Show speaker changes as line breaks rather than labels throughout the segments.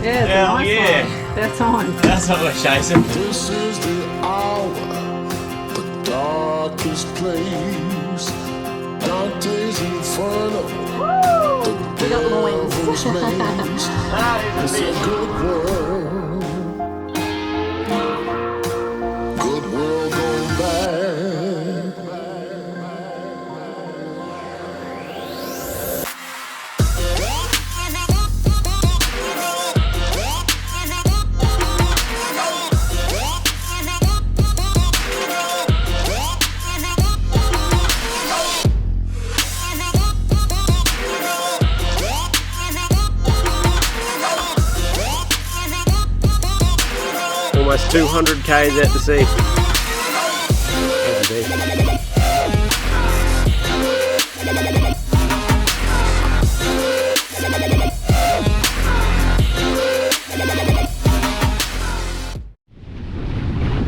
Yeah, it's a
Hell
nice
yeah.
one. That's on.
That's what we're chasing.
This is the hour, the darkest place. Dante's Inferno, the devil's maze. It's a good world, good world gone bad.
Almost 200 k's out to sea.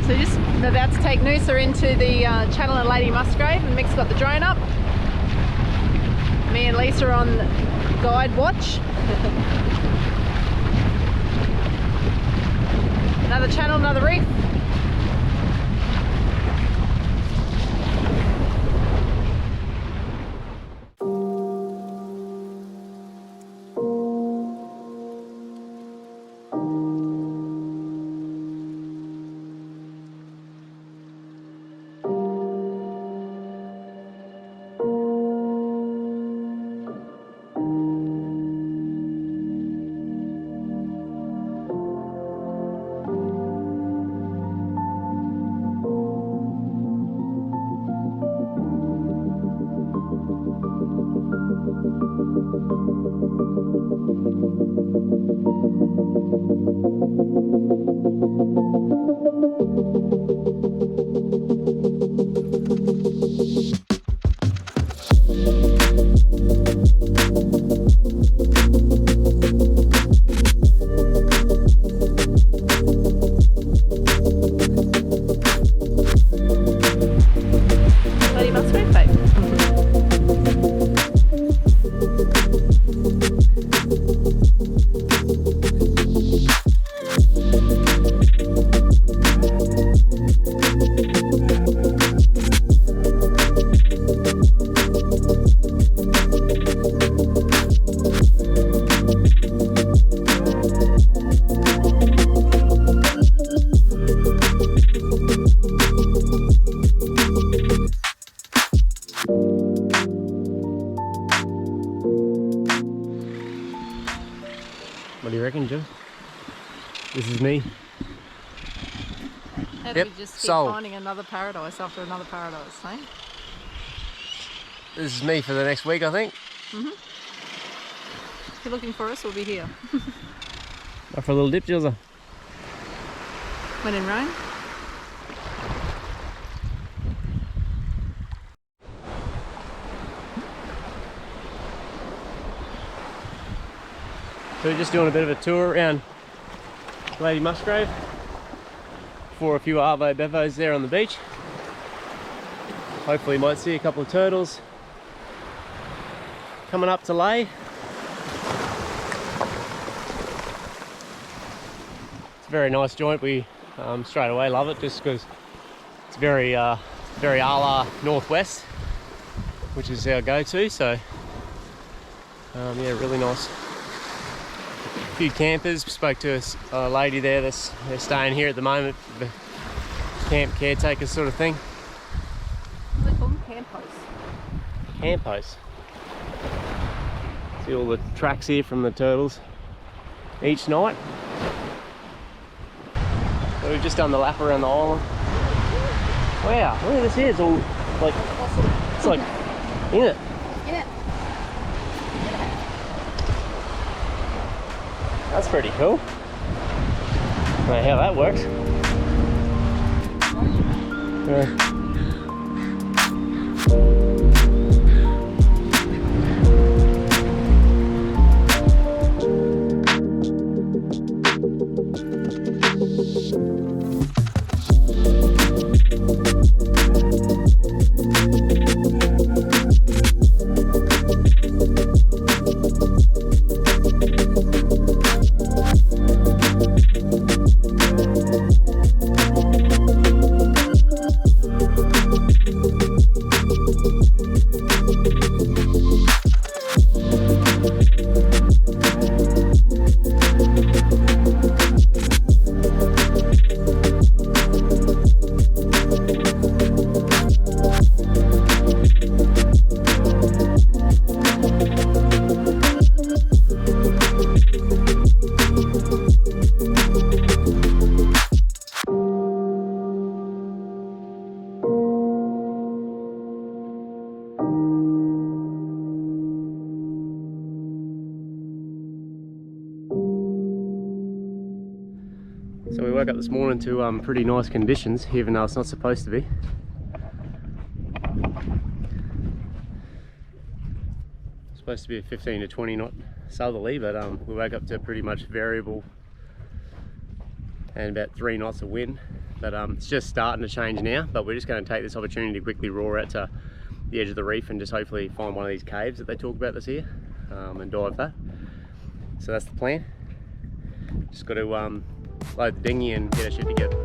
So just about to take Noosa into the channel of Lady Musgrave, and Mick's got the drone up. Me and Lisa are on guide watch. Another channel, another reef. Lady Musgrave, babe.
What do you reckon, Joe? This is me.
How do
Yep,
we just keep
sold.
finding another paradise after another paradise, eh?
This is me for the next week, I think.
If you're looking for us, we'll be here.
Up for a little dip, Jilza.
When in Rome.
So we're just doing a bit of a tour around Lady Musgrave for a few Arvo Bevos there on the beach. Hopefully you might see a couple of turtles coming up to lay. It's a very nice joint. We straight away love it just because it's very a la Northwest, which is our go-to. So yeah, really nice. A few campers. Spoke to a lady there they're staying here at the moment, the camp caretaker sort of thing.
What do they call them? Campos.
Campos. See all the tracks here from the turtles each night. So we've just done the lap around the island. Wow, look at this here. It's all like, it's like, in it.
Yeah.
That's pretty cool. I don't know how that works. Yeah. So we woke up this morning to pretty nice conditions, even though it's not supposed to be. It's supposed to be a 15 to 20 knot southerly, but we woke up to pretty much variable and about 3 knots of wind. But it's just starting to change now, but we're just going to take this opportunity to quickly roar out to the edge of the reef and just hopefully find one of these caves that they talk about this here, and dive that. So that's the plan. Just got to load the dinghy and get our shit together.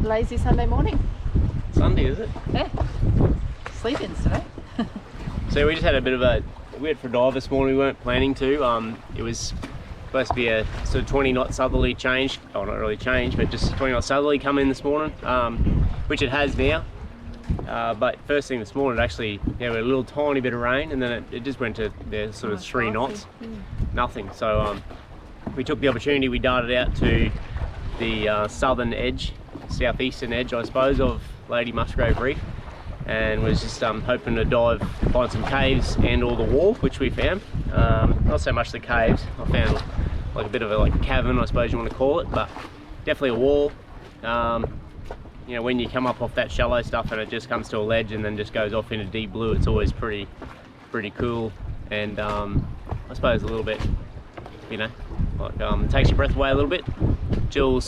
Lazy Sunday morning.
Sunday, is it?
Yeah. Sleep-ins today.
So we just had a bit of a, we went for a dive this morning. We weren't planning to. It was supposed to be a sort of 20 knot southerly change. Oh, not really change, but just 20 knot southerly come in this morning, which it has now. But first thing this morning, it actually, we had a little tiny bit of rain, and then it just went to sort of 3 knots. Nothing. So we took the opportunity, we darted out to the southern edge, southeastern edge, I suppose, of Lady Musgrave Reef, and was just hoping to find some caves and or the wall, which we found. Not so much the caves. I found like a bit of a cavern, I suppose you want to call it, but definitely a wall. You know, when you come up off that shallow stuff and it just comes to a ledge and then just goes off into deep blue, it's always pretty cool, and I suppose a little bit, you know, like takes your breath away a little bit. Jill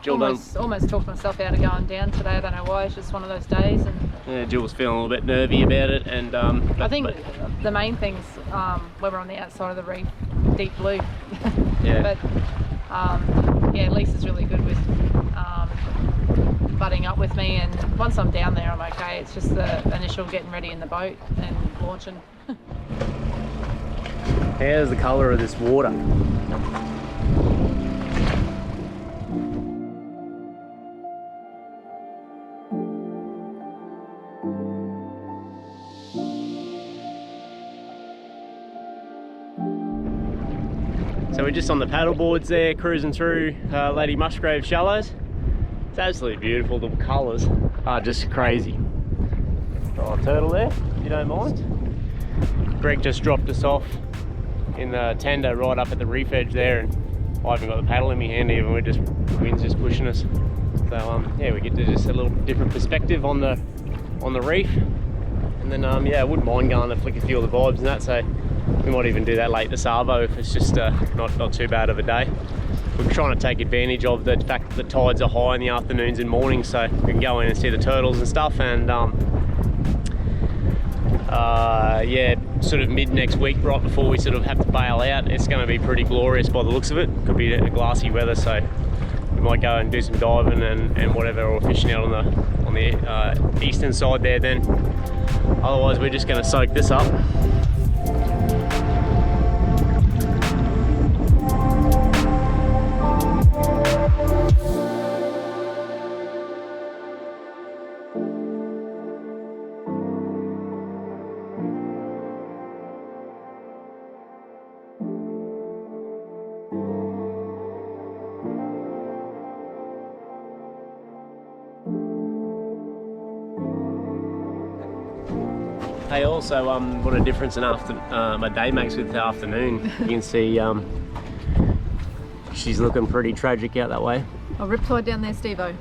almost talked myself out of going down today. I don't know why. It's just one of those days, and
yeah, Jill was feeling a little bit nervy about it, and
I think the main thing's when we're on the outside of the reef, deep blue.
Yeah.
But yeah, Lisa's really good with butting up with me, and once I'm down there, I'm okay. It's just the initial getting ready in the boat and launching.
How's the colour of this water? So we're just on the paddle boards there, cruising through Lady Musgrave shallows. It's absolutely beautiful. The colours are just crazy. Oh, a turtle there, if you don't mind. Greg just dropped us off in the tender right up at the reef edge there, and I haven't got the paddle in my hand even. The wind's just pushing us. So yeah, we get to just a little different perspective on the reef. And then yeah, I wouldn't mind going to flick a few of the vibes and that. So we might even do that late this arvo if it's just not too bad of a day. We're trying to take advantage of the fact that the tides are high in the afternoons and mornings, so we can go in and see the turtles and stuff. And yeah, sort of mid next week, right before we sort of have to bail out, it's going to be pretty glorious by the looks of it. Could be a glassy weather, so we might go and do some diving and whatever, or fishing out on the eastern side there then. Otherwise, we're just going to soak this up. Hey, also, what a difference a day makes with the afternoon. You can see she's looking pretty tragic out that way.
Oh, riptide down there, Steve-o.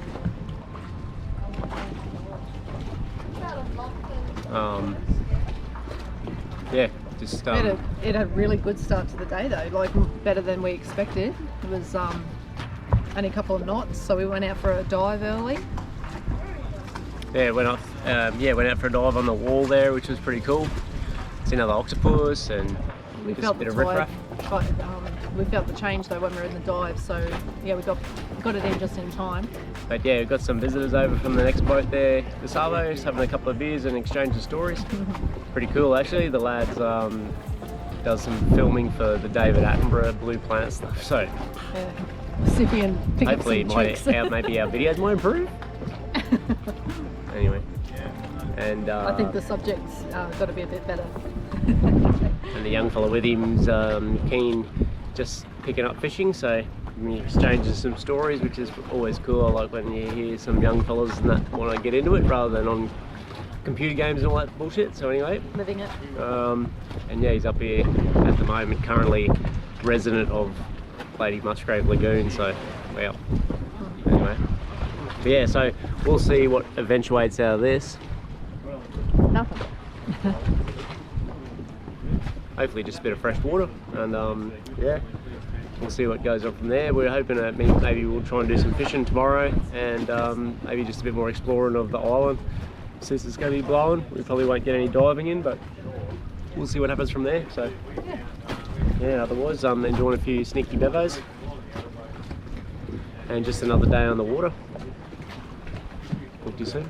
Yeah, just
It had a really good start to the day though, like better than we expected. It was only a couple of knots, so we went out for a dive early.
yeah, went out for a dive on the wall there, which was pretty cool. Seen another octopus and
We
just
felt
a bit
the
of riffraff.
tide, but we felt the change though when we were in the dive. So yeah, we got it in just in time.
But yeah, we've got some visitors over from the next boat there this arvo, just having a couple of beers and exchanging stories. Pretty cool actually. The lads does some filming for the David Attenborough Blue Planet stuff. So
Yeah. See if we can pick
hopefully
up some tricks.
maybe our videos might improve. Anyway, and
I think the subject's got to be a bit better.
and the young fella with him's keen, just picking up fishing, so we exchanging some stories, which is always cool. I like when you hear some young fellas and that want to get into it rather than on computer games and all that bullshit. So anyway,
Living it.
and yeah, he's up here at the moment, currently resident of Lady Musgrave Lagoon, so well, anyway. But yeah, so we'll see what eventuates out of this.
Nothing.
Hopefully just a bit of fresh water, and yeah, we'll see what goes on from there. We're hoping that maybe we'll try and do some fishing tomorrow, and maybe just a bit more exploring of the island. Since it's going to be blowing, we probably won't get any diving in, but we'll see what happens from there. So yeah, otherwise enjoying a few sneaky bevos and just another day on the water. Talk to you soon.